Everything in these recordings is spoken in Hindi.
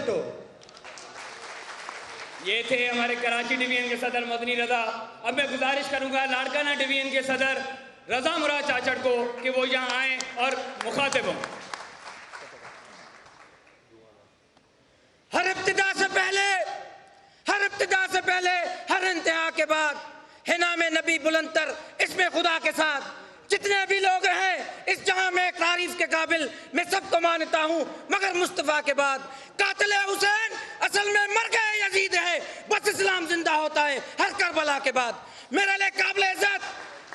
भुट्टो। ये थे हमारे कराची डिवीजन के सदर मदनी रजा। अब मैं गुजारिश करूंगा लाड़काना डिवीजन के सदर रजा मुराद चाचड़ को कि वो यहाँ आए और मुखातिब हों। हर इब्तिदा से पहले हर इंतहा के बाद है नाम नबी बुलंदतर इसमें खुदा के साथ जितने भी लोग हैं इस जहां में तारीफ के काबिल मैं सबको मानता हूं मगर मुस्तफ़ा के बाद कातिल हुसैन असल में मर गए यजीद है, बस इस्लाम जिंदा होता है हर करबला के बाद। मेरे लिए काबिल इज्जत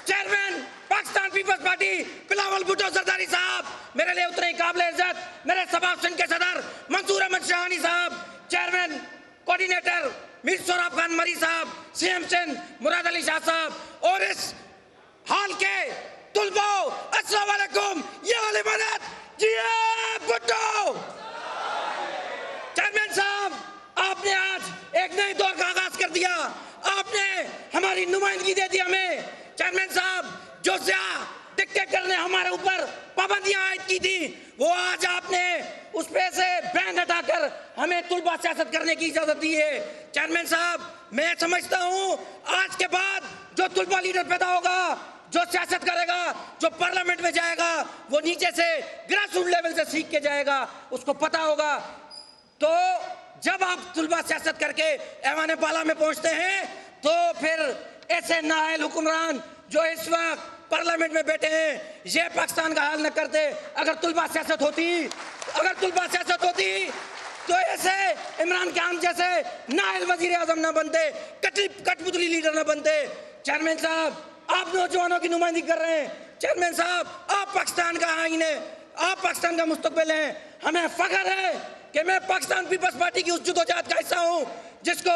चेयरमैन पाकिस्तान पीपल्स पार्टी बिलावल भुट्टो जरदारी साहब, मेरे लिए उतने ही काबिल इज्जत मेरे सबाब के सदर मंसूर अहमद शाहानी साहब, चेयरमैन कोऑर्डिनेटर मीर सोराब खान मरी साहब, सीएम सिंध मुराद अली शाह साहब और इस हाल के तुलबो अस्सलाम वालेकुम, ये वाली मदद जी भुट्टो। चेयरमैन साहब, आपने आज एक नए दौर का आगाज कर दिया, आपने हमारी नुमाइंदगी दे दी हमें। चेयरमैन साहब, जो डिक्टेटर ने हमारे ऊपर पाबंदियां आयद की थी वो आज आपने उस पे से बैन हटाकर हमें तुलबा सियासत करने की इजाजत दी है। चेयरमैन साहब, मैं समझता हूं आज के बाद जो तुलबा लीडर पैदा होगा, जो सियासत करेगा, जो पार्लियामेंट में जाएगा, वो नीचे से ग्रासरूट लेवल से सीख के जाएगा, उसको पता होगा। तो जब आप तुलबा सियासत करके ऐवान बाला में पहुंचते हैं तो फिर ऐसे नाअहल हुक्मरान जो इस वक्त पार्लियामेंट में बैठे हैं ये पाकिस्तान का हाल न करते। अगर तुलबा सियासत होती तो ऐसे इमरान खान जैसे नाअहल वजीर आजम न बनते, कठपुतली लीडर न बनते। चेयरमैन साहब, आप नौजवानों की नुमाइंदगी कर रहे हैं। चेयरमैन साहब, आप पाकिस्तान का आईन है, आप पाकिस्तान का मुस्तकबिल हैं। हमें फख्र है कि मैं पाकिस्तान पीपल्स पार्टी की उस जदोजहद का हिस्सा हूं जिसको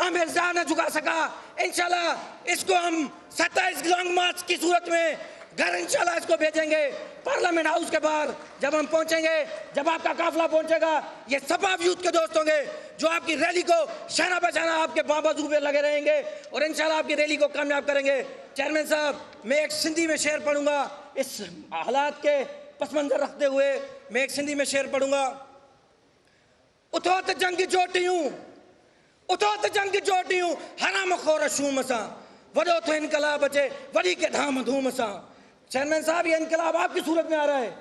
आमिर ज़ा न झुका सका। इंशाल्लाह इसको हम 27 लॉन्ग मार्च की सूरत में घर इंशाल्लाह इसको भेजेंगे पार्लियामेंट हाउस के बाहर। जब हम पहुंचेंगे, जब आपका काफिला पहुंचेगा, ये सपाफ यूथ के दोस्त होंगे जो आपकी रैली को शहना बशाना आपके बाबाजू पे लगे रहेंगे और इंशाल्लाह आपकी रैली को कामयाब करेंगे। चेयरमैन साहब, मैं एक सिंधी में शेर पढ़ूंगा, इस हालात के पस मंजर रखते हुए मैं एक सिंधी में शेर पढ़ूंगा। उठो त जंग जोटियूं हराम खोर शूम सां, वॾो थो इनकलाब अचे वॾी के धाम धूम सां। चेयरमैन साहब, ये इनकलाब आपकी सूरत में आ रहा है।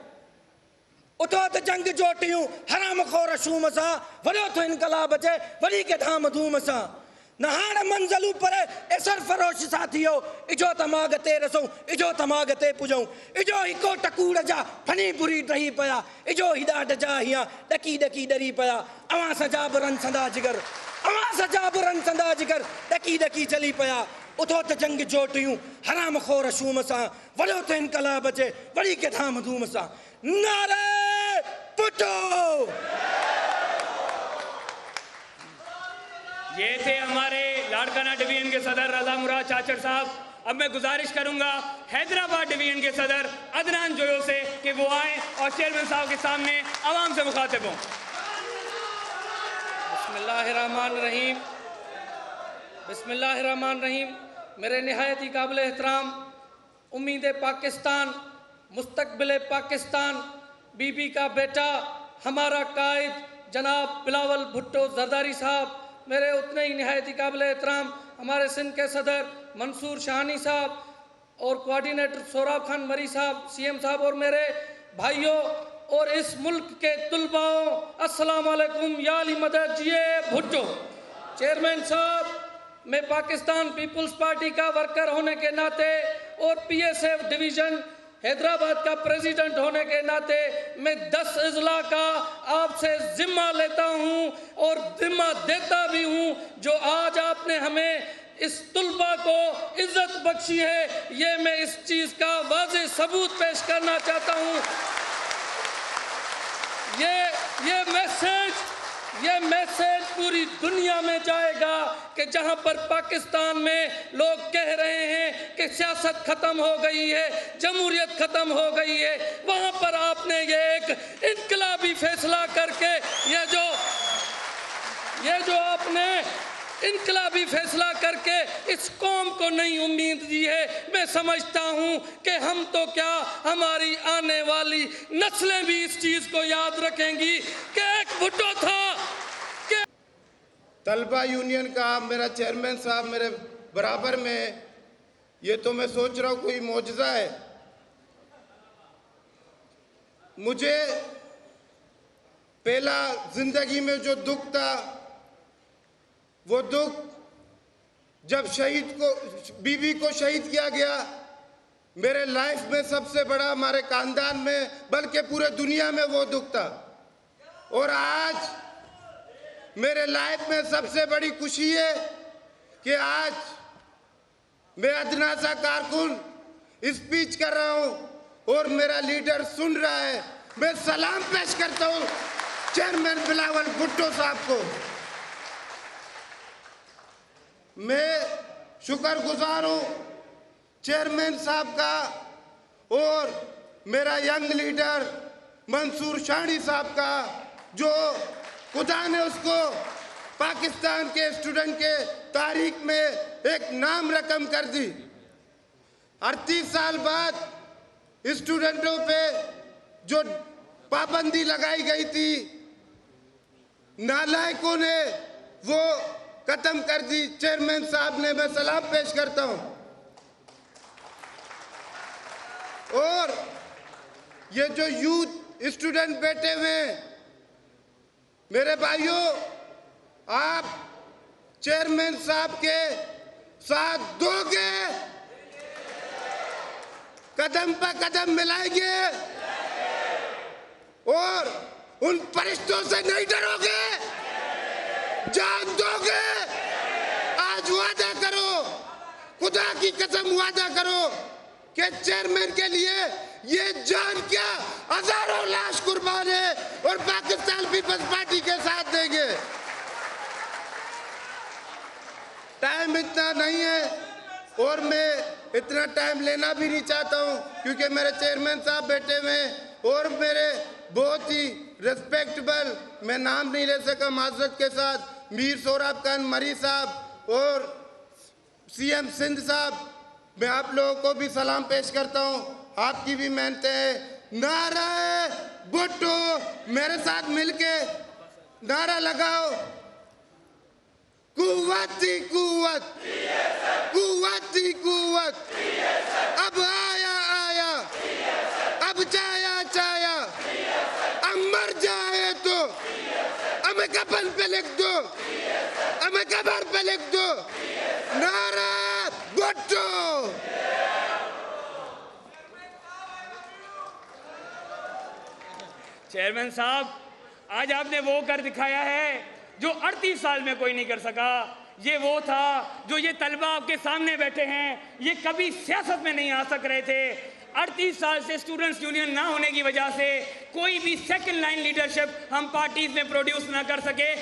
उठो त जंग जोटियूं हराम खोर शूम सां, वॾो थो इनकलाब अचे वॾी के धाम धूम सां। नहाण मंज़लू पर एसर फरोश साथियो, इजो तमाग ते रसूं, इजो तमाग ते पुजूं, इजो हिको टकूड़ जा फनी बुरी रही पया, इजो हिॾा डजा हिया डकी डकी डरी पया। अवां सजा बुरन संदा जिगर, अवां सजा बुरन संदा जिगर, डकी डकी चली पया। उठो त जंग जोटियूं हराम खोर शूम सां, वॾो त इनकलाब अचे वॾी के धाम धूम सां। नारे भुट्टो। ये थे हमारे लाड़काना डिवीजन के सदर रजा मुराद चाचड़ साहब। अब मैं गुजारिश करूंगा हैदराबाद डिवीजन के सदर अदनान जोयो से कि वो आए और चेयरमैन साहब के सामने आवाम से मुखातिब हों। बिस्मिल्लाहिर्रहमानिर्रहीम, बिस्मिल्लाहिर्रहमानिर्रहीम। मेरे निहायत ही काबिल एहतराम उम्मीद पाकिस्तान, मुस्तकबिल पाकिस्तान, बीबी का बेटा, हमारा कायद जनाब बिलावल भुट्टो जरदारी साहब, मेरे उतने ही निहायत काबिल एहतराम हमारे सिंध के सदर मंसूर शाहानी साहब और कोऑर्डिनेटर सोराब खान मरी साहब, सीएम साहब और मेरे भाइयों और इस मुल्क के तुलबाओं, अस्सलाम वालेकुम, या अली मदद जिए भुट्टो। चेयरमैन साहब, मैं पाकिस्तान पीपल्स पार्टी का वर्कर होने के नाते और पीएसएफ डिवीज़न हैदराबाद का प्रेसिडेंट होने के नाते मैं 10 अजला का आपसे जिम्मा लेता हूं और जिम्मा देता भी हूं। जो आज आपने हमें इस तुलबा को इज्जत बख्शी है, ये मैं इस चीज़ का वाज़ेह सबूत पेश करना चाहता हूं। ये मैसेज पूरी दुनिया में जाएगा कि जहां पर पाकिस्तान में लोग कह रहे हैं कि सियासत खत्म हो गई है, जमहूरियत खत्म हो गई है, वहां पर आपने ये एक इनकलाबी फैसला करके ये जो आपने इनकलाबी फैसला करके इस कौम को नई उम्मीद दी है। मैं समझता हूँ कि हम तो क्या, हमारी आने वाली नस्लें भी इस चीज़ को याद रखेंगी कि एक भुट्टो था तलबा यूनियन का मेरा चेयरमैन साहब मेरे बराबर में, ये तो मैं सोच रहा हूँ कोई मौजज़ा है। मुझे पहला जिंदगी में जो दुख था, वो दुख जब बीबी को शहीद किया गया। मेरे लाइफ में सबसे बड़ा, हमारे खानदान में बल्कि पूरे दुनिया में वो दुख था। और आज मेरे लाइफ में सबसे बड़ी खुशी है कि आज मैं अदना सा कारकुन स्पीच कर रहा हूं और मेरा लीडर सुन रहा है। मैं सलाम पेश करता हूं चेयरमैन बिलावल भुट्टो साहब को। मैं शुक्रगुजार हूं चेयरमैन साहब का और मेरा यंग लीडर मंसूर शानी साहब का, जो खुदा ने उसको पाकिस्तान के स्टूडेंट के तारीख में एक नाम रकम कर दी। 38 साल बाद स्टूडेंटों पे जो पाबंदी लगाई गई थी, नालायकों ने वो खत्म कर दी। चेयरमैन साहब ने, मैं सलाम पेश करता हूं। और ये जो यूथ स्टूडेंट बैठे हुए, मेरे भाइयों, आप चेयरमैन साहब के साथ दोगे, कदम पर कदम मिलाएंगे और उन फरिश्तों से नहीं डरोगे, जान दोगे। आज वादा करो, खुदा की कसम वादा करो कि चेयरमैन के लिए ये जान क्या, हजारों लाश कुर्बान है और पाकिस्तान पीपल्स पार्टी के साथ देंगे। टाइम इतना नहीं है और मैं इतना टाइम लेना भी नहीं चाहता हूं, क्योंकि मेरे चेयरमैन साहब बैठे हुए और मेरे बहुत ही रेस्पेक्टेबल, मैं नाम नहीं ले सका माजरत के साथ, मीर सोहराब खान मरी साहब और सीएम सिंध साहब, मैं आप लोगों को भी सलाम पेश करता हूं। आपकी भी मेहनत है। नारा भुट्टो, मेरे साथ मिलके नारा लगाओ, कुव्वत ही कुव्वत, कुव्वत ही कुव्वत। अब आया आया, अब चाया चाया, अब मर जाए तो हमें कफन पे लिख दो, हमें कब्र पे लिख दो। नारा भुट्टो। चेयरमैन साहब, आज आपने वो कर दिखाया है जो 38 साल में कोई नहीं कर सका। ये वो था जो ये तलबा आपके सामने बैठे हैं, ये कभी सियासत में नहीं आ सक रहे थे। 38 साल से स्टूडेंट्स यूनियन ना होने की वजह से कोई भी सेकंड लाइन लीडरशिप हम पार्टीज में प्रोड्यूस ना कर सके।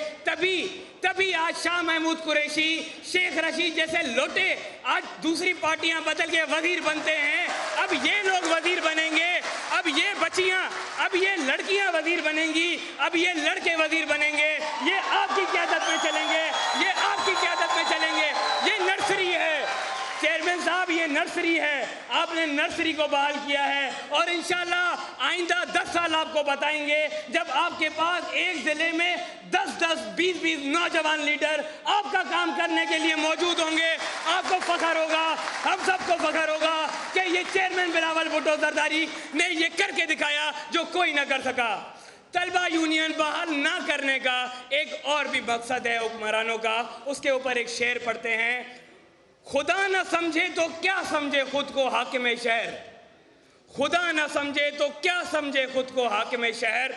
तभी आज शाह महमूद कुरैशी, शेख रशीद जैसे लोटे आज दूसरी पार्टियां बदल के वजीर बनते हैं। अब ये लोग वजीर बनेंगे, अब ये बच्चियां, अब ये लड़कियां वजीर बनेंगी, अब ये लड़के वजीर बनेंगे। ये आपकी क़यादत में चलेंगे, ये आपकी क़यादत में चलेंगे। ये नर्सरी है चेयरमैन साहब, ये नर्सरी है। आपने नर्सरी को बहाल किया है और इंशाल्लाह आइंदा 10 साल आपको बताएंगे, जब आपके पास एक जिले में 10-10, 20-20 नौजवान लीडर आपका काम करने के लिए मौजूद होंगे। आपको फख्र होगा, हम सबको फख्र होगा कि ये चेयरमैन बिलावल भुट्टो जरदारी ने ये करके दिखाया जो कोई ना कर सका। तलबा यूनियन बहाल ना करने का एक और भी मकसद है हुक्मरानों का। उसके ऊपर एक शेर पढ़ते हैं, खुदा न समझे तो क्या समझे खुद को हाकिम शहर, खुदा न समझे तो क्या समझे खुद को हाकिम शहर।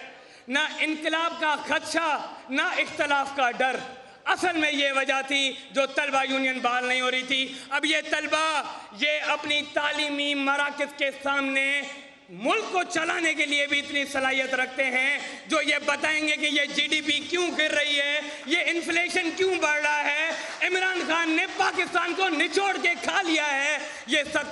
ना इनकलाब का खदशा, ना इख्तलाफ का डर, असल में ये वजह थी जो तलबा यूनियन बहाल नहीं हो रही थी। अब ये तलबा ये अपनी तालीमी मराकज़ के सामने मुल्क को चलाने के लिए भी इतनी सलाहियत रखते हैं जो ये बताएंगे कि ये जीडीपी क्यों गिर रही है, ये इन्फ्लेशन क्यों बढ़ रहा है, इमरान खान ने पाकिस्तान को निचोड़ के खा लिया है। ये 27